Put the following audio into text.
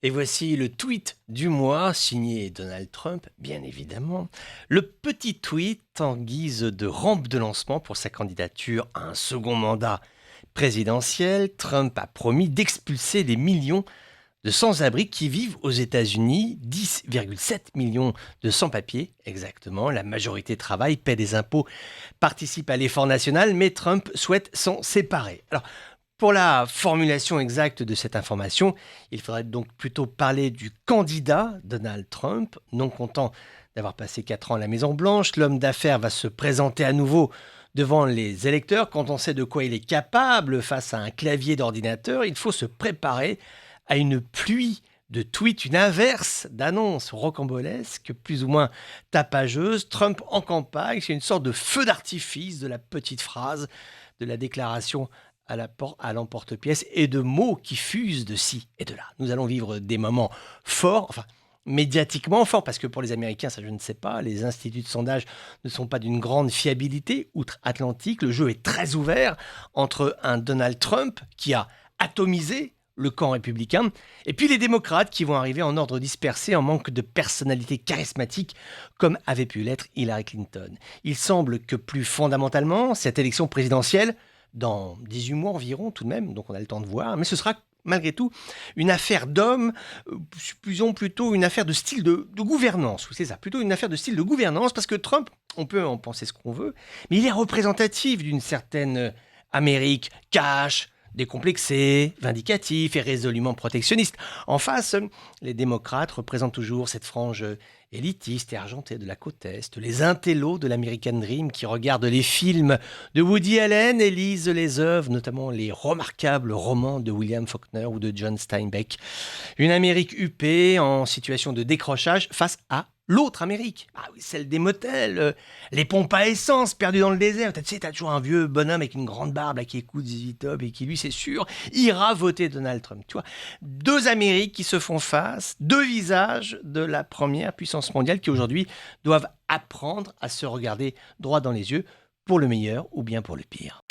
Et voici le tweet du mois, signé Donald Trump, bien évidemment. Le petit tweet en guise de rampe de lancement pour sa candidature à un second mandat présidentiel. Trump a promis d'expulser les millions de sans-abri qui vivent aux États-Unis, 10,7 millions de sans-papiers exactement. La majorité travaille, paie des impôts, participe à l'effort national, mais Trump souhaite s'en séparer. Alors, pour la formulation exacte de cette information, il faudrait donc plutôt parler du candidat Donald Trump. Non content d'avoir passé 4 ans à la Maison-Blanche, l'homme d'affaires va se présenter à nouveau devant les électeurs. Quand on sait de quoi il est capable face à un clavier d'ordinateur, il faut se préparer à une pluie de tweets, une averse d'annonces rocambolesques, plus ou moins tapageuses. Trump en campagne, c'est une sorte de feu d'artifice de la petite phrase, de la déclaration à l'emporte-pièce et de mots qui fusent de ci et de là. Nous allons vivre des moments forts, enfin médiatiquement forts, parce que pour les Américains, ça je ne sais pas, les instituts de sondage ne sont pas d'une grande fiabilité outre-Atlantique. Le jeu est très ouvert entre un Donald Trump qui a atomisé le camp républicain, et puis les démocrates qui vont arriver en ordre dispersé en manque de personnalité charismatique, comme avait pu l'être Hillary Clinton. Il semble que plus fondamentalement, cette élection présidentielle, dans 18 mois environ tout de même, donc on a le temps de voir, mais ce sera malgré tout une affaire d'hommes, disons plutôt une affaire de style de gouvernance, oui c'est ça, plutôt une affaire de style de gouvernance, parce que Trump, on peut en penser ce qu'on veut, mais il est représentatif d'une certaine Amérique cash, décomplexé, vindicatif et résolument protectionniste. En face, les démocrates représentent toujours cette frange élitiste et argentée de la côte Est, les intellos de l'American Dream qui regardent les films de Woody Allen et lisent les œuvres, notamment les remarquables romans de William Faulkner ou de John Steinbeck. Une Amérique huppée en situation de décrochage face à l'autre Amérique, ah oui, celle des motels, les pompes à essence perdues dans le désert. Tu sais, t'as toujours un vieux bonhomme avec une grande barbe là, qui écoute ZZ Top et qui, lui, c'est sûr, ira voter Donald Trump. Tu vois, deux Amériques qui se font face, deux visages de la première puissance mondiale qui aujourd'hui doivent apprendre à se regarder droit dans les yeux pour le meilleur ou bien pour le pire.